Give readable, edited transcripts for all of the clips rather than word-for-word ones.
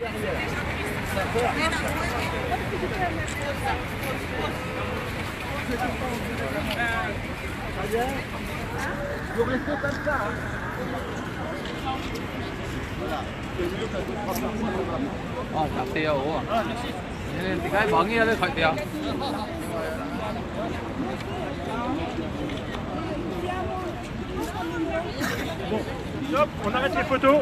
Vous restez comme ça. Chặt tiêu ủa. Nên cái bỏ nghe lên khỏi tiêu. Stop, on arrête les photos.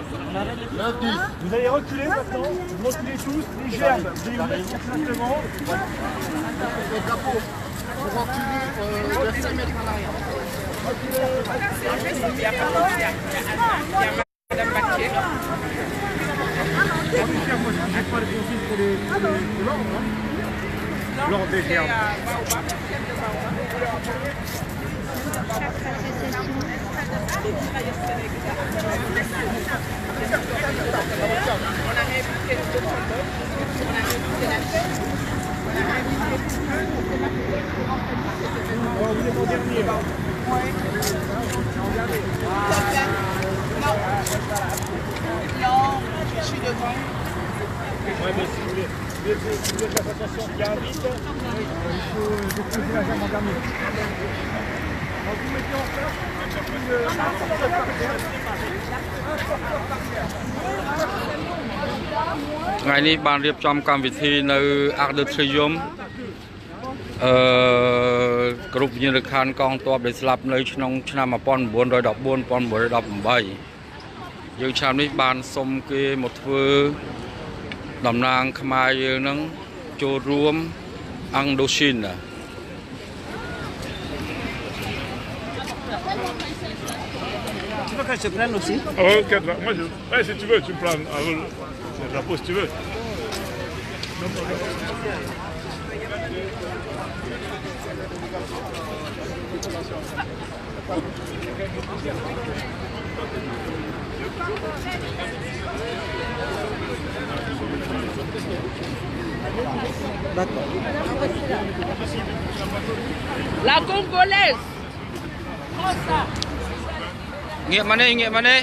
Vous allez reculer maintenant. Vous reculez tous. Les gerbes, vous allez vous mettre simplement. Le drapeau. Vous reculez de 5 mètres en arrière. J'ai pas les consignes pour les blancs, des gerbes. Vous êtes en dernier. Non, je suis devant. Ouais, mais si vous voulez l'association qui invite, il faut déposer la jambe en dernier. Vous mettez en place Ngày nay banរៀបចំកម្មវិធីនៅអក្សរទ្រយមគ្រប់វិញ្ញាណក្ខន្ធកងទ័ពដែលស្លាប់នៅក្នុងឆ្នាំ1914 1918យើងឆ្នាំនេះបានសុំគេមកធ្វើតំណាងខ្មែរយើងនឹងចូលរួមអង្គដូស៊ីន Tu veux qu'elle se prenne aussi? Ok, moi je... Ouais, si tu veux, tu me prends le drapeau si tu veux. D'accord. La Congolaise. Nghiệm mà đi, nghiệm mà đi.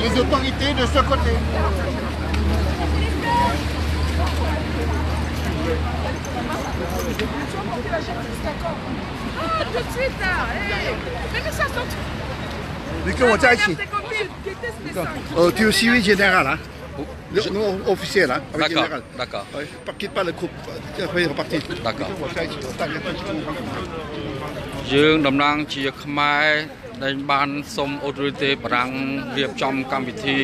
Les autorités de ce côté. Tout de suite là. Mais ça sort. 你跟我在一起。tu es au civil général, hein? Nous, officiel, hein? Avec D'accord, général. d'accord. Ouais, quitte pas le groupe. Après, reparti. D'accord. យើងតំណាងជាខ្មែរដែលបានសុំអូតូរីតេបារាំងរៀបចំកម្មវិធី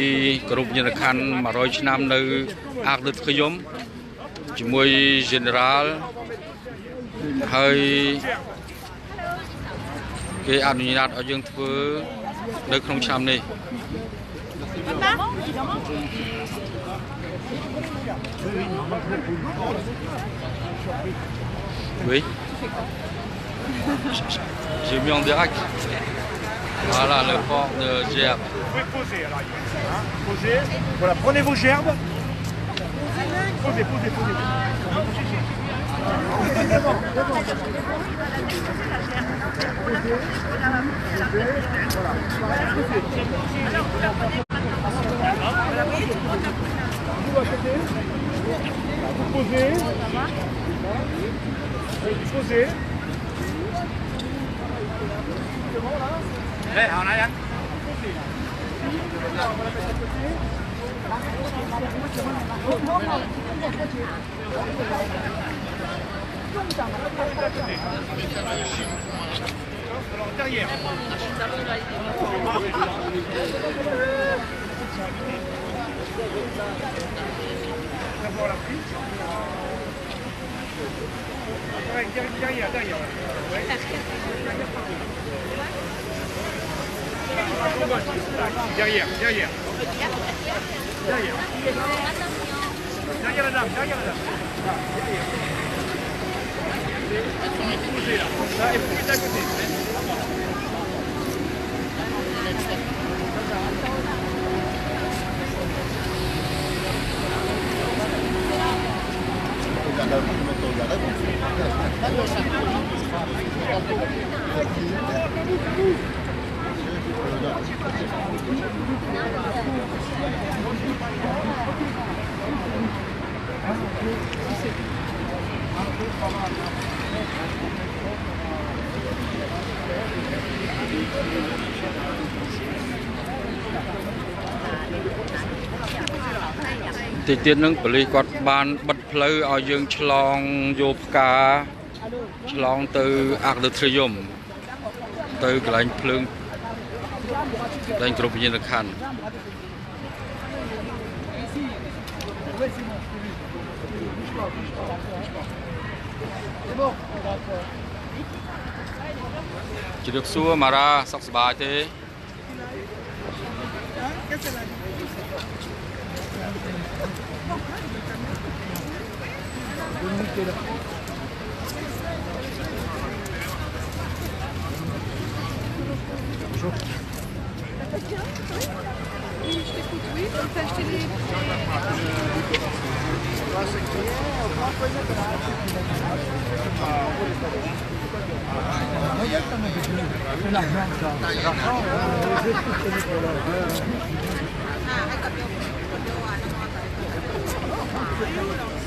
គ្រប់វិញ្ញាណក្ខន្ធ100ឆ្នាំនៅអក្សរទ្រយមជាមួយ General ហើយគេអនុញ្ញាតឲ្យយើងធ្វើនៅក្នុងឆ្នាំនេះ Oui. J'ai mis en direct. Voilà le port de Gerbe. Vous pouvez poser à l'arrière. Hein, posez. Voilà, prenez vos gerbes. Posez, posez, posez. Vous posez. Posez. Đây, hồi nãy anh. Alors derrière. D'abord la prise. Derrière, derrière. Ouais. Derrière, derrière. Derrière. Derrière la dame, derrière la dame. Derrière. Posez là. Là, et vous mettez à côté. តិចទៀតនឹងប៉ូលីសគាត់បានបិទផ្លូវឲ្យយើងឆ្លងយកផ្កាឆ្លងទៅអាកដឺទ្រីយមទៅកន្លែងភ្លើងកន្លែងគ្រប់វិញ្ញាណក្ខន្ធជម្រាបសួរម៉ារ៉ាសុខសប្បាយទេ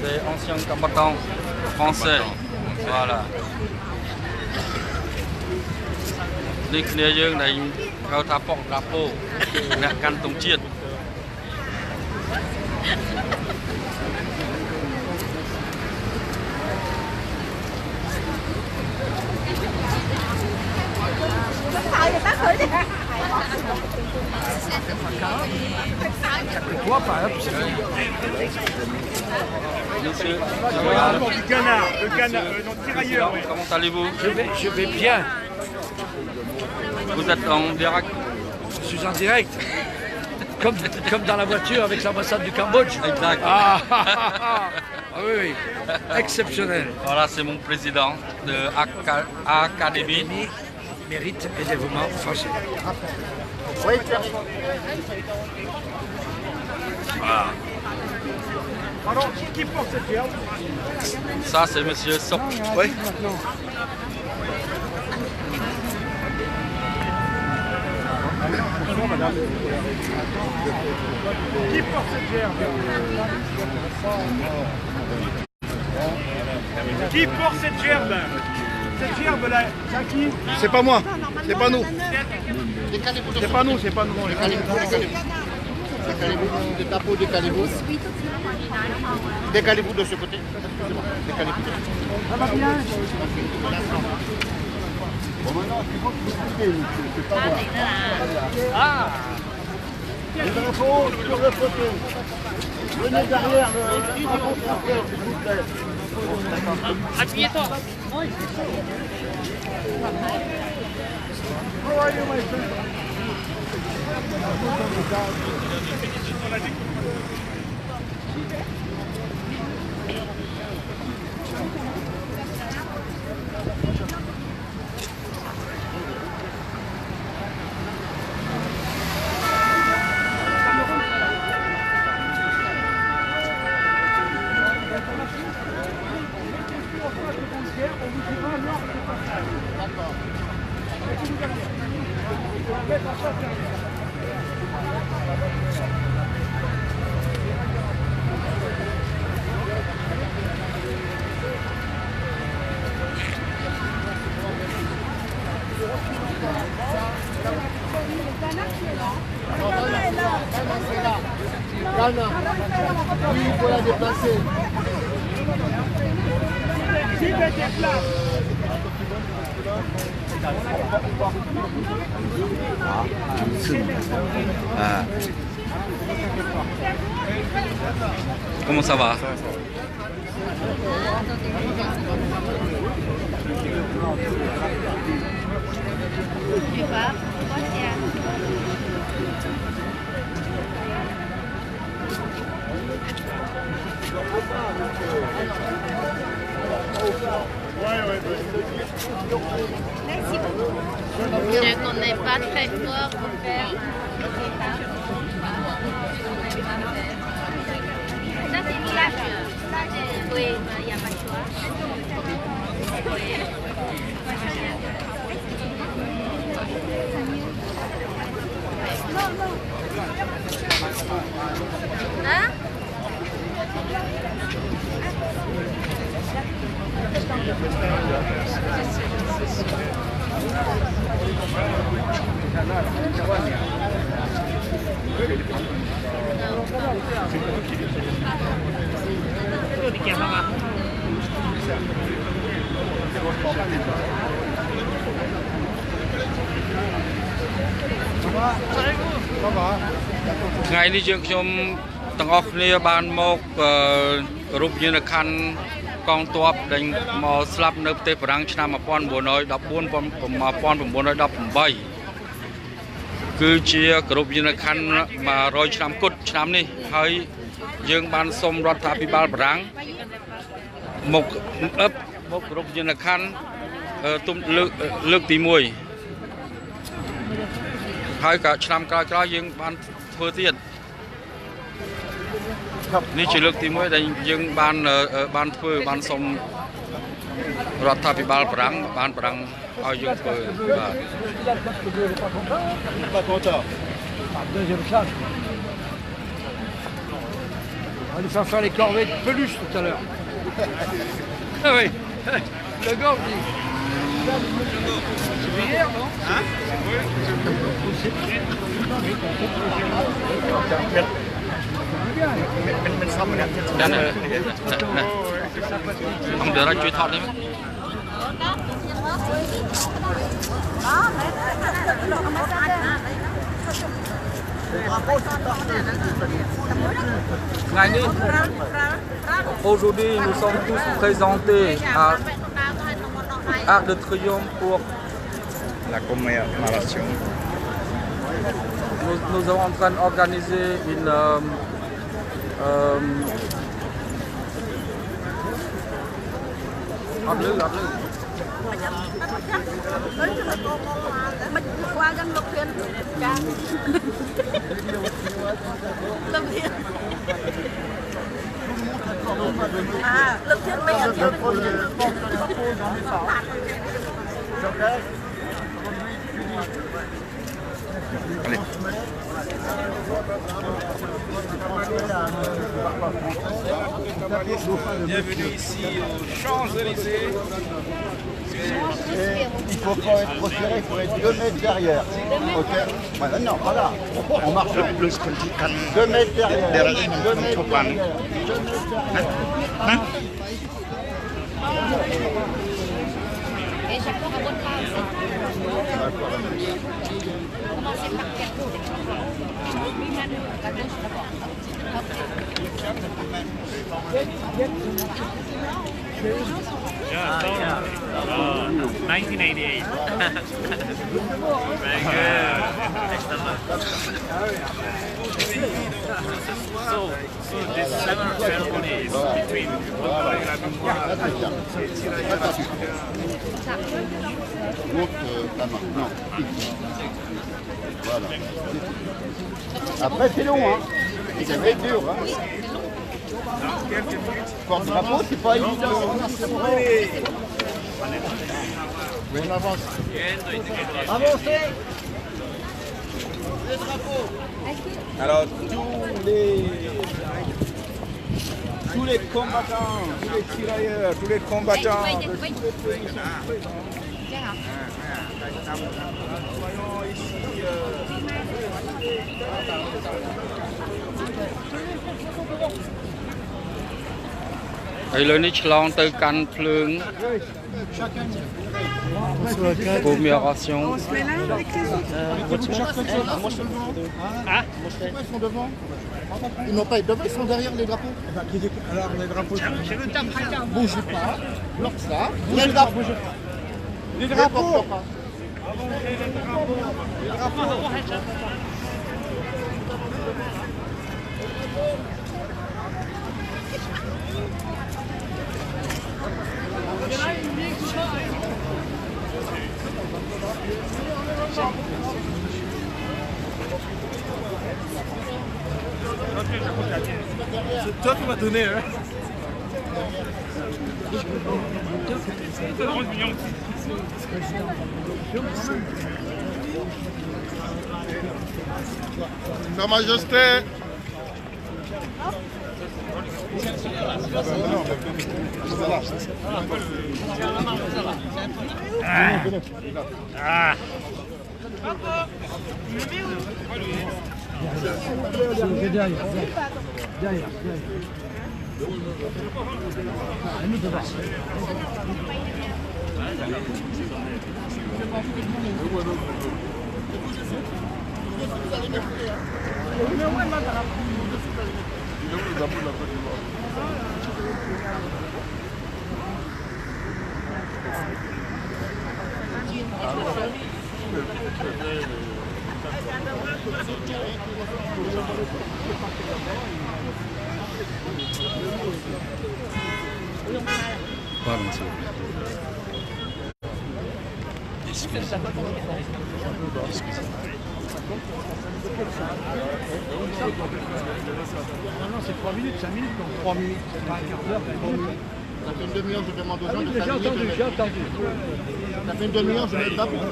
C'est ancien combattant français. Voilà. Đây kia dương này theo tháp bọc đạp bộ nè căn tổng chiết. Du canard, non, tirailleur. Comment allez-vous? Je vais bien. Vous êtes en direct? Je suis en direct. Comme dans la voiture avec l'ambassade du Cambodge. Exact. Oui, oui. Exceptionnel. Voilà, c'est mon président de Académie. Mérite et dévouement français. Voilà. Alors, qui porte cette gerbe? Ça, c'est monsieur Sok. Oui. Qui porte cette gerbe? Qui porte cette gerbe? Cette gerbe là, c'est à qui? C'est pas moi, c'est pas nous. C'est pas nous, c'est pas nous. Décalez-vous, des tapeaux, décalez-vous. Décalez-vous de ce côté. Décalez-vous. Ça va bien? Bon, maintenant, c'est bon, c'est pas moi. Ah! Les infos sur le côté. Venez derrière le transporteur, s'il vous plaît. Appuyez-toi. Calme. Oui, il faut la déplacer. Qui met des places? Comment ça va? Merci beaucoup. Je ne connais pas très fort pour faire. Ça c'est village. Oui, il n'y a pas de choix. Hein? Non. Tiens, ça va. Ngàyនេះយើងខ្ញុំទាំងអស់គ្នាបានមករូបយានខណ្ឌកងទ័ពដែលមកស្លាប់នៅប្រទេសបារាំងឆ្នាំ1914 គឺជារូបយានខណ្ឌ100ឆ្នាំគត់ឆ្នាំនេះហើយយើងបានសូមរដ្ឋាភិបាលបារាំងមករូបយានខណ្ឌទុំលើកទី1ហើយក៏ឆ្នាំក្រោយៗយើងបានធ្វើទៀតនេះជាលើកទី1ដែលយើងបានធ្វើបានសូមរដ្ឋាភិបាលបារាំងឲ្យយើងធ្វើបាទ Pas content. Deuxième classe. On va lui faire les corvées de peluche tout à l'heure. Ah oui, le gorge dit. C'est hier, non? Hein? Ông đưa ra chui thọt đi. Aujourd'hui, nous sommes tous présentés à Arc de Triomphe pour La commémoration. nous sommes en train d'organiser une Bienvenue ici aux Champs-Élysées. Il faut pas être trop serré, il faut être 2 mètres derrière. Ok. Voilà, non, voilà. On marche plus que 2 mètres derrière. 2 mètres derrière. Et chaque fois, à votre place. Commencez par quelque chose. La gauche, d'abord. Yeah, 1988. Very good. So this ceremony is between Monte la main. Non. Voilà. Après, c'est long, hein. Ça va être dur, hein. Porte-drapeau, c'est pas évident. Oui, on avance. Avancez. Le drapeau. Alors tous les combattants, tous les tirailleurs, tous les combattants de tous les pays. Voyons ici.ឥឡូវនេះឆ្លងទៅកាន់ភ្លើង commémoration. Ah, Ils sont devant. Ils n'ont pas été devant, ils sont derrière les drapeaux. Alors les drapeaux. Bougez pas. Bloque ça. Les drapeaux. Les drapeaux. C'est toi qui m'as donné, hein. Sa Majesté. ah. Derrière. Pardon, monsieur. Non, c'est 3 minutes, 5 minutes, donc 3 minutes, c'est pas un quart d'heure, 3 minutes. Ça fait une demi-heure, je demande aux gens Oui, de j'ai s'aligner. entendu, j'ai entendu. Ça fait une demi-heure, je ne pas pour ça.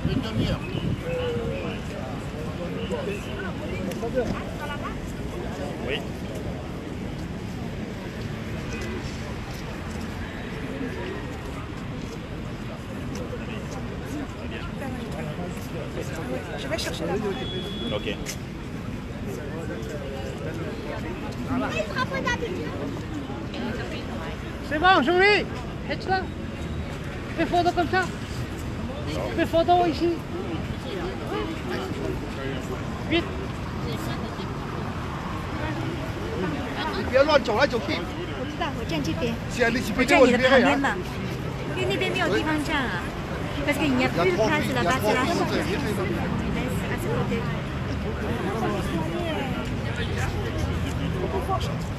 Une demi-heure. Oui. Je vais chercher la Ok. C'est bon, Julie. Aide-toi. Fais photo comme ça. Fais photo ici. Vite. 你别乱走来走去，我知道，我站这边，先你去我别给我站你的旁别人边嘛，因为那边没有地方站啊。Parce qu'il n'y a plus de place là-bas, c'est la route. Laisse à ce côté.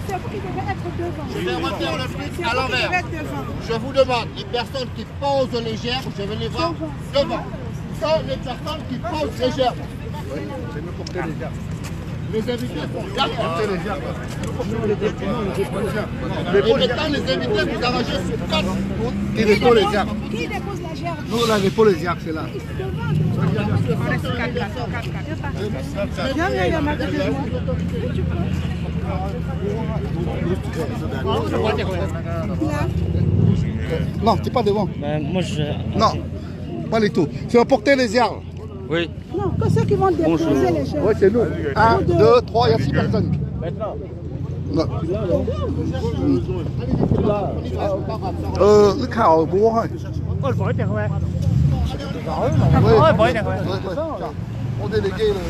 C'est vous qui devez être devant. Je vais refaire le truc à l'envers. Je vous demande, les personnes qui posent légères, je vais les voir devant. Sans les personnes qui posent légères. Les invités sont derrière. Et maintenant, les invités, vous arrangez sur 4. Qui dépose les arbres? Qui dépose la gerbe? Nous, là, dépose les arbres, c'est là. Viens, il y en a que moi. Non, t'es pas devant. Moi, je... Non, pas du tout. Tu vas porter les arbres. Oui. Non, que ceux qui vont déposer les gerbes. Oui, c'est nous. 1, 2, 3, il y a 6 personnes. Maintenant. Non. 你靠我去。 Oh, le voit, ouais. Oui. Oh, le voit, ouais. On délégué le...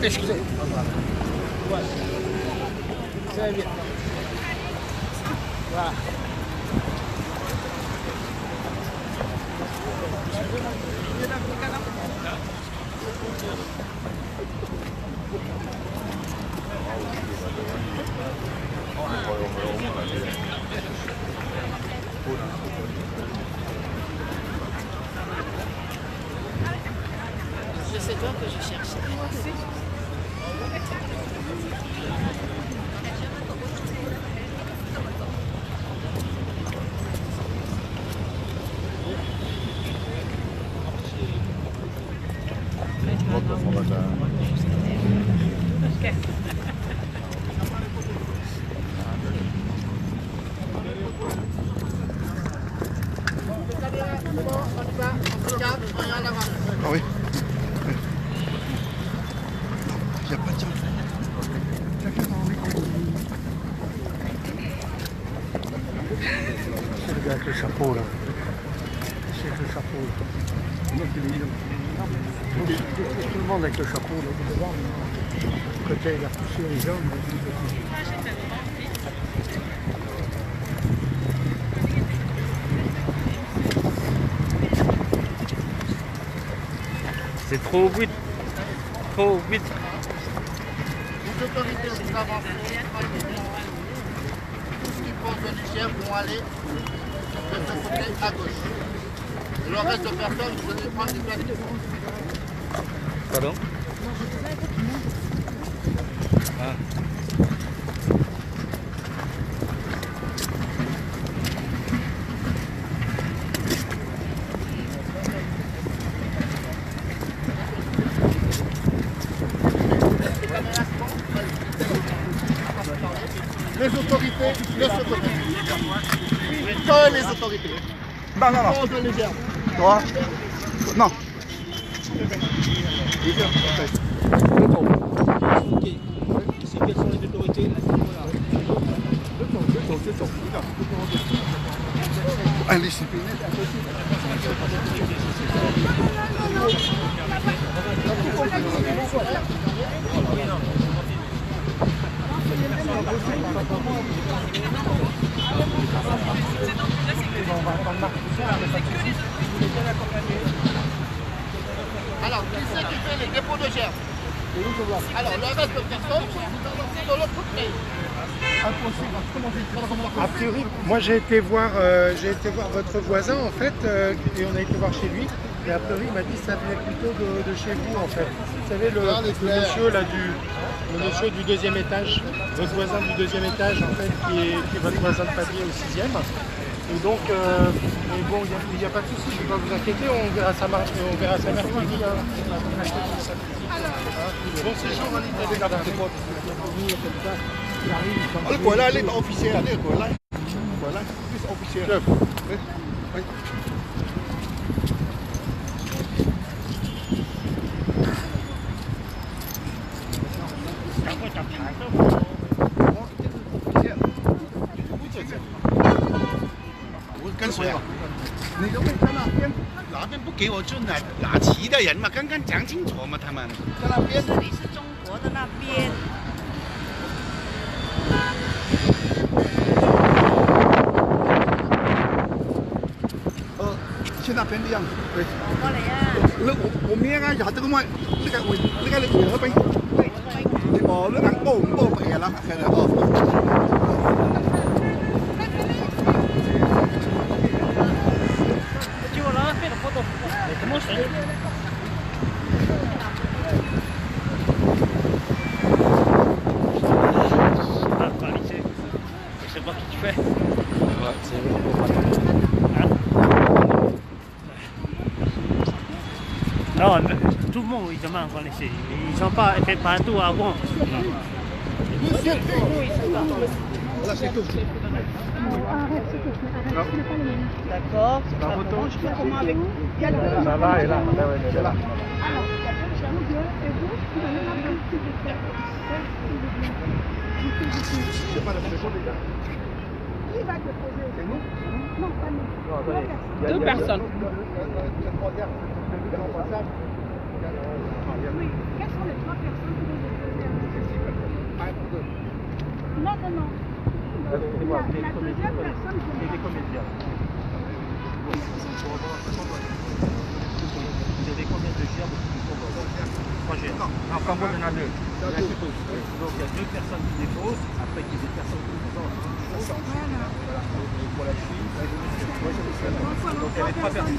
Excusez. Très bien. Voilà. C'est toi que je cherche. Ah oui. Il n'y a pas de temps. C'est le gars avec le chapeau là. C'est le chapeau. Tout le monde avec le chapeau là devant. Côté il a poussé les gens. C'est trop vite. Trop vite. Les autorités vous avancent. Tout ce qui pose légère vont aller de ce côté à gauche. Le reste de personnes, vous allez prendre des places. Pardon? Ah. Les autorités de ce côté. Que les autorités. Non, non, non. Pose légère. Toi? Non. Quelles sont les autorités? Indiscipliné. Alors, qui c'est qui fait les dépôts de germes? Alors, le reste de personnes, c'est dans l'autre côté. A priori, moi j'ai été voir votre voisin en fait, et on a été voir chez lui. Et a priori, il m'a dit que ça venait plutôt de chez vous en fait. Vous savez, le monsieur là le monsieur du deuxième étage, votre voisin du deuxième étage en fait, qui est votre voisin de palier au 6e. Et donc, mais bon, il n'y a pas de souci, ne pas vous inquiéter, on verra ça mercredi. Hein. Bon séjour, Voilà, elle est officielle. Voilà, plus officielle.跟谁啊？你都没在那边，哪边不给我就拿旗的人嘛，刚刚讲清楚嘛，他们在那边。这里是中国的那边。去那边的样子，对。过嚟啊！我明啊，有这个嘛，那个那边，哦，那个波不也了，现在哦。Non, tout le monde, évidemment, connaissait. Ils ne sont pas fait partout avant. Là, c'est tout. D'accord. La photo, je fais comment avec ça va, et là, c'est là. C'est pas la photo des gars. Qui va déposer? C'est nous? Non, pas nous. Deux personnes. Oui. Quelles sont les 3 personnes qui vont déposer? Non. La deuxième personne, c'est des comédiens. Vous avez combien de germes qui sont dans 3 germes. En Cambodge, il y en a 2. Donc il y a 2 personnes qui déposent, après il y a des personnes qui déposent. Pour la Chine, donc il y avait 3 personnes.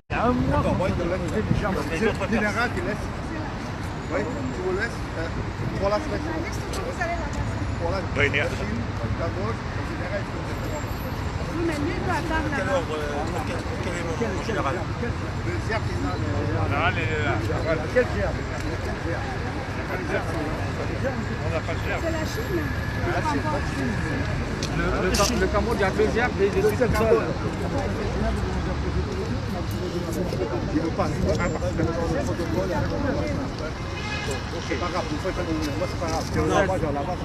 Il y a un mois. Général qui laisse. Oui, tu vous laisses. Pour la semaine. Pour la Chine, d'abord, le général est Oui, mais lui doit attendre Quel là-bas. ordre en général? le ZERP, il a Voilà, quel germe? On n'a pas de germe. C'est la Chine. Le Cambodge, il y a 2 herbes, des trucs comme ça. il veut pas. C'est pas grave, une fois que moi c'est pas grave. Là-bas,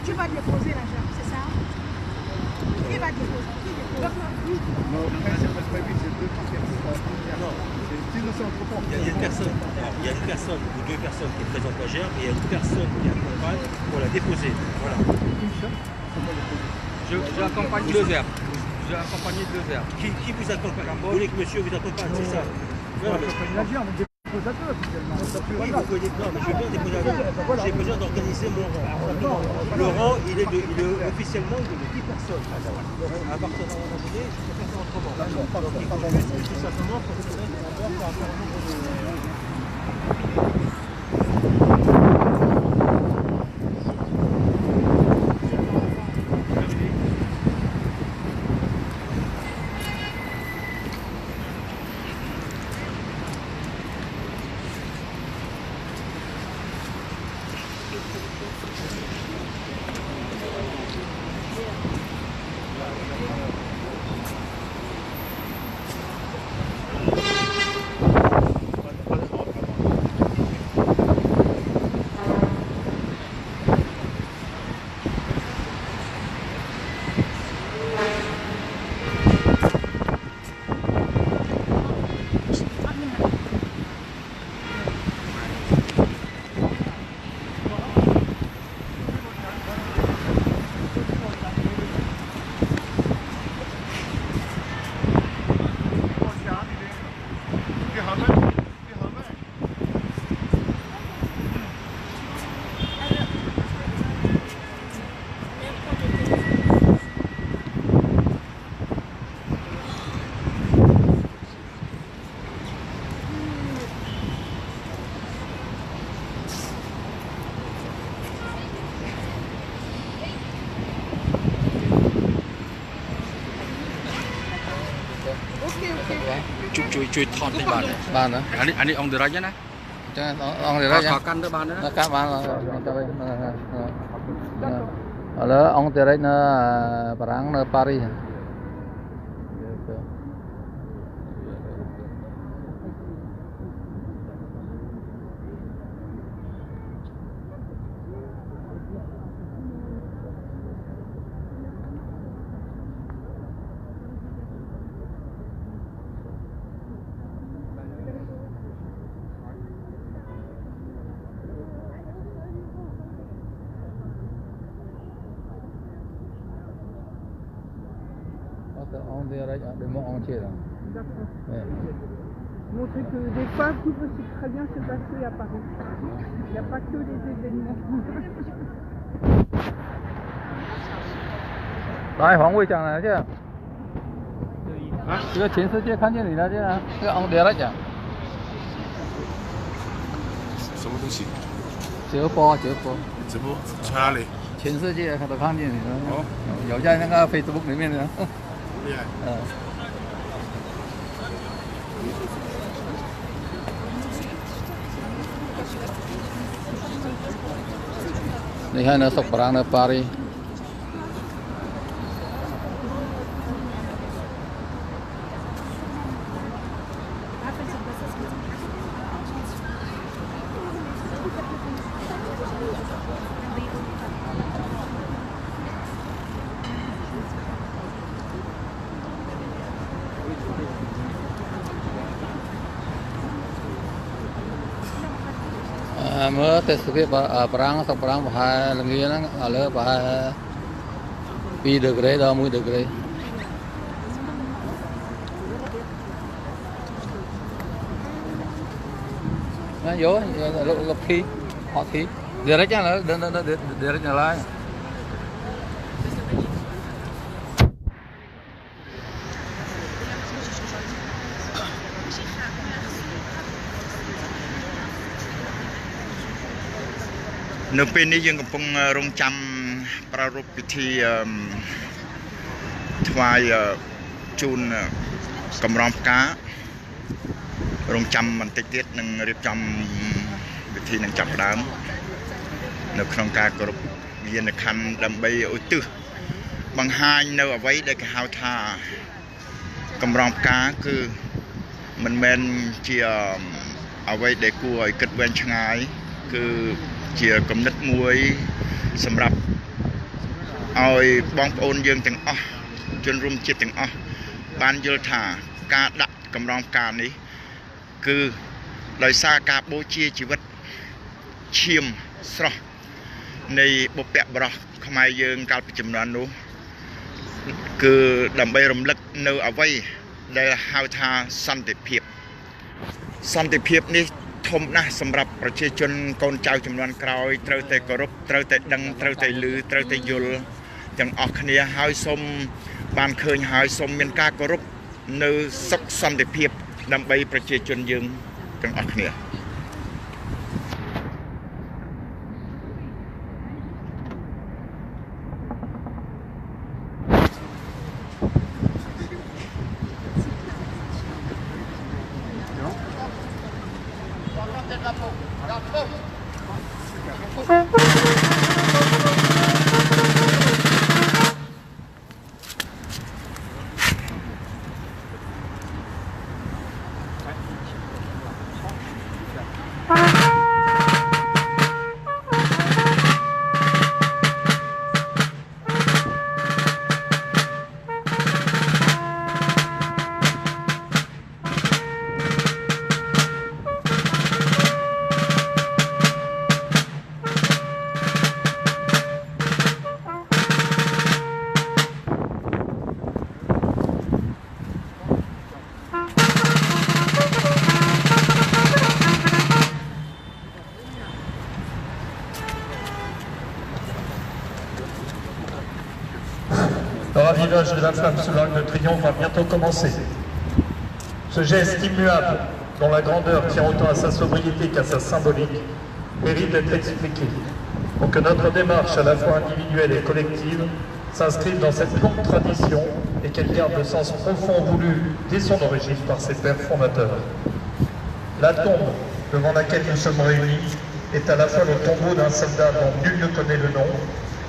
Tu vas déposer la germe, c'est ça? Qui va déposer? Qui dépose? non, c'est pas prévu, c'est 2 parties. Non. C'est innocent, trop fort. Il y a une personne ou 2 personnes qui présentent la germe et il y a une personne qui accompagne pour la déposer. Voilà. J'ai accompagné 2 herbes. J'ai accompagné 2 herbes. Qui vous accompagne? Vous voulez que monsieur vous accompagne, c'est ça? Non, mais... La germe, on dépose à 2 officiellement. Oui, vous pouvez... Non, mais je vais bien déposer à 2. J'ai besoin d'organiser mon rang. Le rang, il est officiellement il est de 10 personnes. À partir d'un moment donné, je peux faire ça autrement. Donc il faut juste tout simplement qu'on se mette en ordre par rapport au nombre de... ជួយថតនេះបាន បានណា អានេះអង្គដិរចណា ចឹងអង្គដិរច ខកាន់ទៅបានណា កាត់បានឥឡូវអង្គដិរចនៅបារាំងនៅប៉ារីស On dirait des mots entiers là. Montrer que des fois, tout peut très bien se passer à Paris. Il n'y a pas que des événements. Đây, Hoàng Huy chẳng này chứ? Cái全世界看见你了这样，这个 on dirait à? 什么东西？直播。直播去哪里？全世界都看见你了。哦，有在那个 Facebook 里面的。厉害。你看那索布朗的巴黎。Mới tới sự kiện perang sọc perang bahaya lagi nang ala bahaya pi degree dah 1 degree. Nah, vô lục thi họ thi direct là direct làនៅពេលនេះយើងកំពុងរងចាំប្រារព្ធពិធីថ្វាយជូនកម្រងផ្ការងចាំបន្តិចទៀតនឹងរៀបចំពិធីនឹងចាប់ផ្ដើមនៅក្នុងការគោរពវិញ្ញាណក្ខន្ធដើម្បីឧទ្ទិសបង្ហាញនៅអ្វីដែលគេហៅថាកម្រងផ្កាគឺមិនមែនជាអ្វីដែលគួរឲ្យគិតវែងឆ្ងាយគឺជាគំនិតមួយសម្រាប់ឲ្យបងប្អូនយើងទាំងអស់ជនរួមជាតិទាំងអស់បានយល់ថាការដាក់កម្រងផ្កានេះគឺដោយសារការបូជាជីវិតឈាមស្រស់នៃបុព្វបុរសខ្មែរយើងកាលពីជំនាន់នោះគឺដើម្បីរំលឹកនៅអ្វីដែលហៅថាសន្តិភាពនេះធំណាស់សម្រាប់ប្រជាជនកូនចៅចំនួនក្រោយត្រូវតែគោរពត្រូវតែដឹងត្រូវតែឮត្រូវតែយល់ទាំងអស់គ្នាហើយសូមបានឃើញហើយសូមមានការគោរពនៅសុខសន្តិភាពដើម្បីប្រជាជនយើងទាំងអស់គ្នា Le ravivage de la flamme sous l'Arc de Triomphe va bientôt commencer. Ce geste immuable, dont la grandeur tient autant à sa sobriété qu'à sa symbolique, mérite d'être expliqué, pour que notre démarche à la fois individuelle et collective s'inscrivent dans cette longue tradition et qu'elle garde le sens profond voulu dès son origine par ses pères fondateurs. La tombe devant laquelle nous sommes réunis est à la fois le tombeau d'un soldat dont nul ne connaît le nom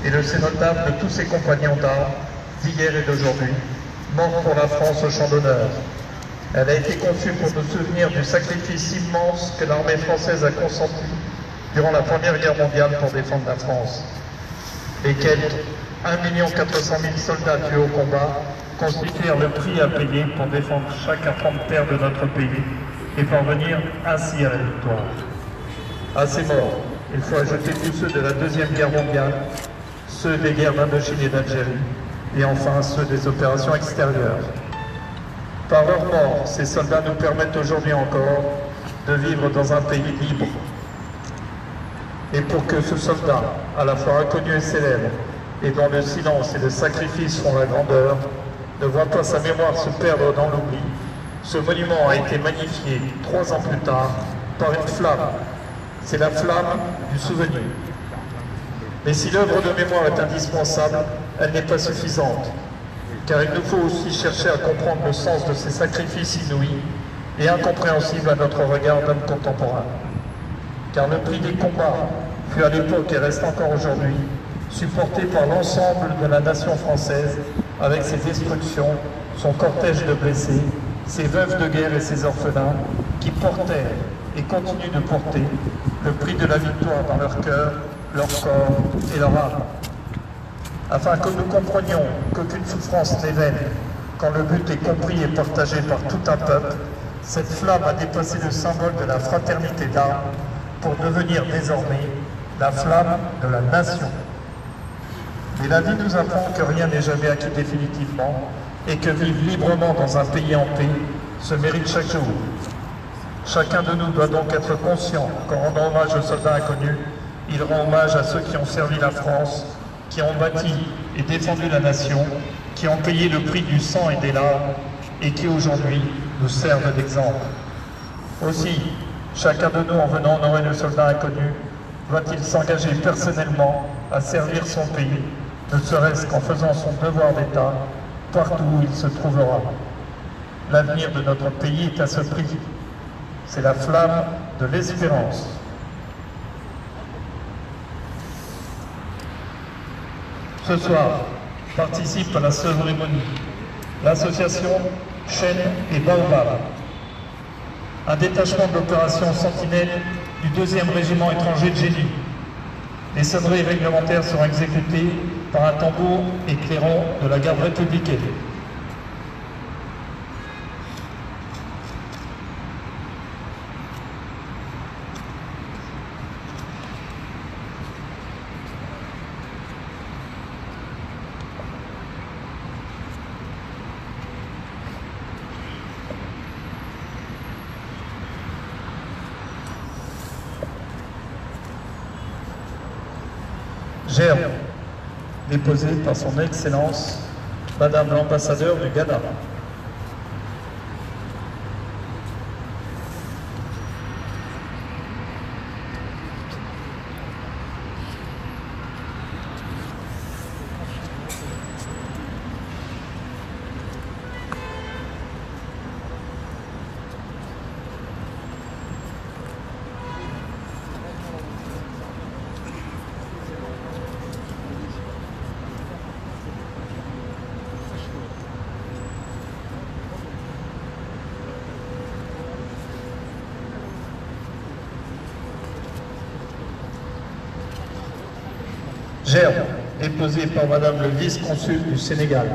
et le cénotaphe de tous ses compagnons d'armes d'hier et d'aujourd'hui, morts pour la France au champ d'honneur. Elle a été conçue pour nous souvenir du sacrifice immense que l'armée française a consenti durant la Première Guerre mondiale pour défendre la France. Les quelques 1 400 000 soldats tués au combat constituèrent le prix à payer pour défendre chaque infant de terre de notre pays et parvenir ainsi à la victoire. À ces morts, il faut ajouter tous ceux de la Deuxième Guerre mondiale, ceux des guerres d'Indochine et d'Algérie, et enfin ceux des opérations extérieures. Par leur mort, ces soldats nous permettent aujourd'hui encore de vivre dans un pays libre. Et pour que ce soldat, à la fois inconnu et célèbre, et dont le silence et le sacrifice font la grandeur, ne voit pas sa mémoire se perdre dans l'oubli, ce monument a été magnifié 3 ans plus tard par une flamme. C'est la flamme du souvenir. Mais si l'œuvre de mémoire est indispensable, elle n'est pas suffisante, car il nous faut aussi chercher à comprendre le sens de ces sacrifices inouïs et incompréhensibles à notre regard d'homme contemporain. Car le prix des combats fut à l'époque et reste encore aujourd'hui supporté par l'ensemble de la nation française avec ses destructions, son cortège de blessés, ses veuves de guerre et ses orphelins qui portaient et continuent de porter le prix de la victoire dans leur cœur, leur corps et leur âme. Afin que nous comprenions qu'aucune souffrance n'est vaine, quand le but est compris et partagé par tout un peuple, cette flamme a dépassé le symbole de la fraternité d'armes pour devenir désormais la flamme de la nation. Mais la vie nous apprend que rien n'est jamais acquis définitivement et que vivre librement dans un pays en paix se mérite chaque jour. Chacun de nous doit donc être conscient qu'en rendant hommage aux soldats inconnus, il rend hommage à ceux qui ont servi la France, qui ont bâti et défendu la nation, qui ont payé le prix du sang et des larmes et qui aujourd'hui nous servent d'exemple. Aussi, chacun de nous, en venant honorer le soldat inconnu, doit-il s'engager personnellement à servir son pays, ne serait-ce qu'en faisant son devoir d'État partout où il se trouvera. L'avenir de notre pays est à ce prix. C'est la flamme de l'espérance. Ce soir, participe à la cérémonie l'association Chêne et Baobab, un détachement de l'opération Sentinelle du 2e régiment étranger de génie. Les sonneries réglementaires seront exécutées par un tambour et clairon de la garde républicaine. Gerbe, déposé par son Excellence, Madame l'ambassadeur du Ghana. Gerbe, déposé par Madame le vice-consul du Sénégal.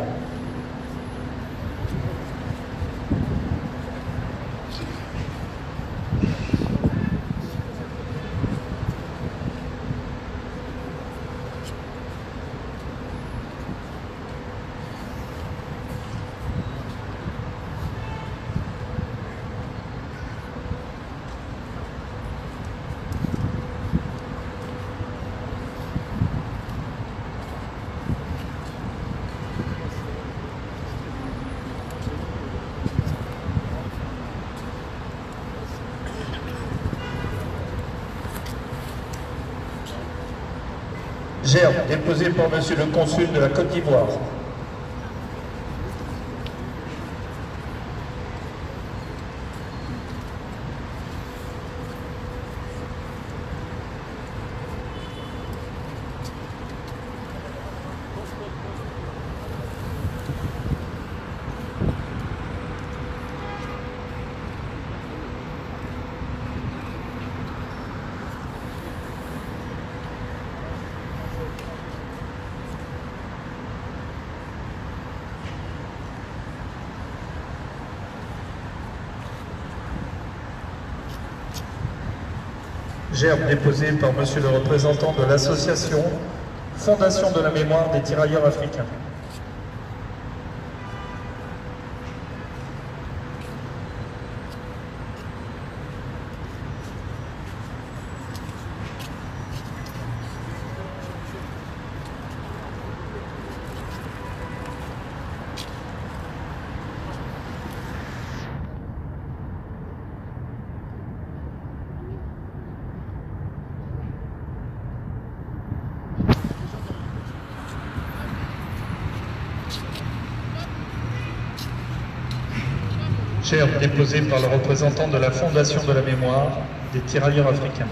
Gerbe déposé par Monsieur le Consul de la Côte d'Ivoire. Gerbe déposé par Monsieur le représentant de l'association Fondation de la mémoire des tirailleurs africains. Gerbe déposé par le représentant de la Fondation de la mémoire des tirailleurs africains.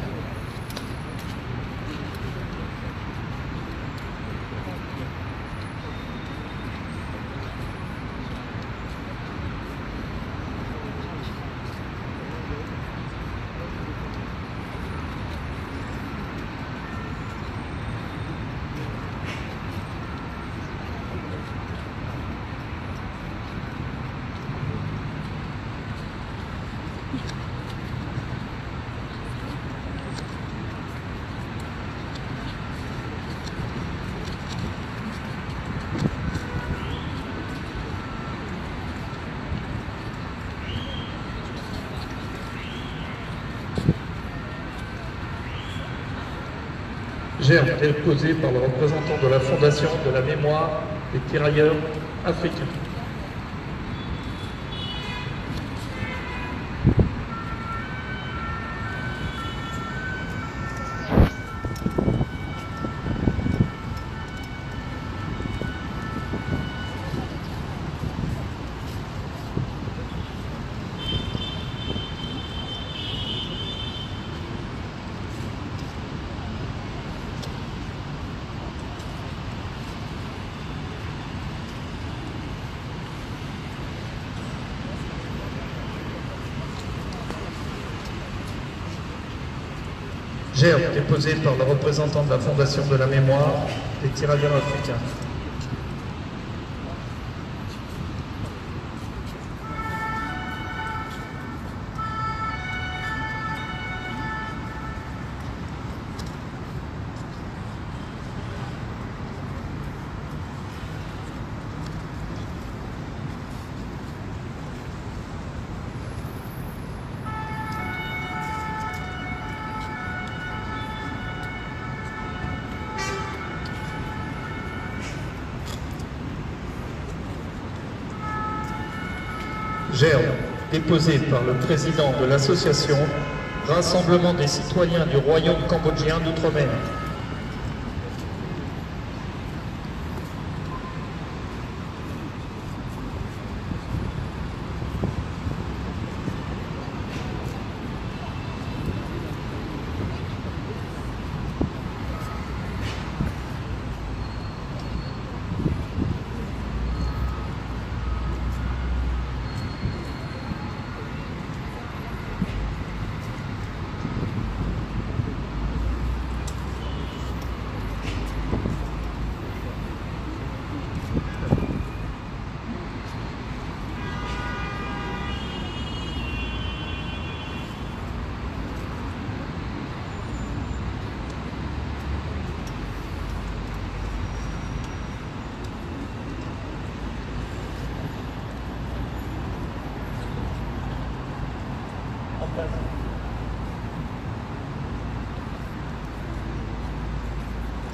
Gerbe déposé par le représentant de la Fondation de la mémoire des tirailleurs africains. Gerbe déposé par le représentant de la Fondation de la mémoire des tirailleurs africains. Gerbe déposé par le président de l'association Rassemblement des citoyens du Royaume cambodgien d'Outre-mer.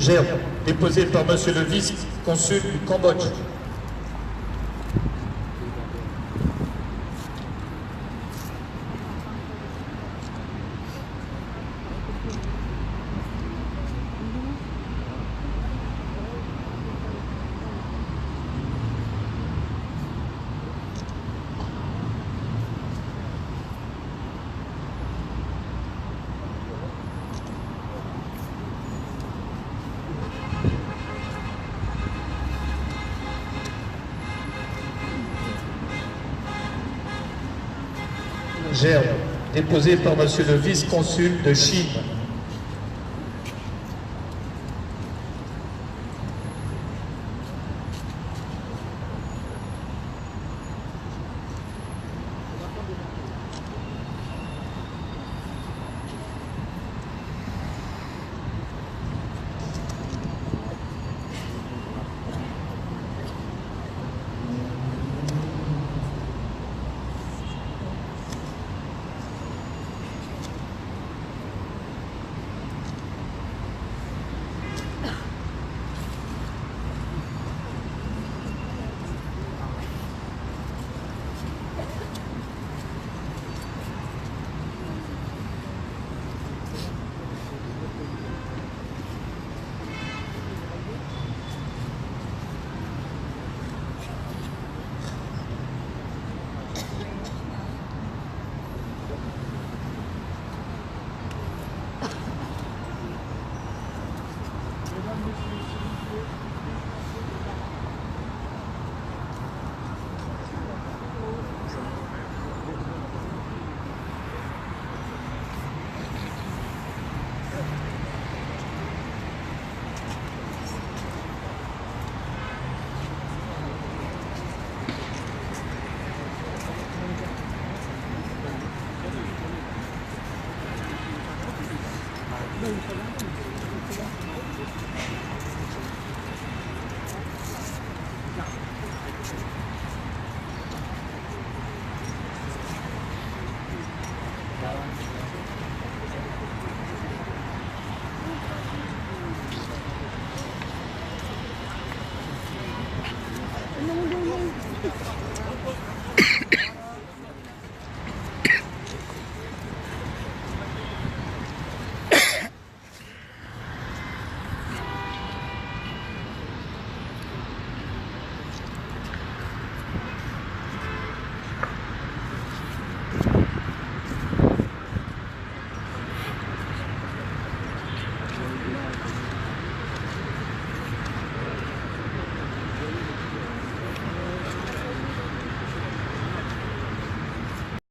Gerbe déposé par Monsieur le vice-consul du Cambodge. gerbe déposée par monsieur le vice-consul de Chine.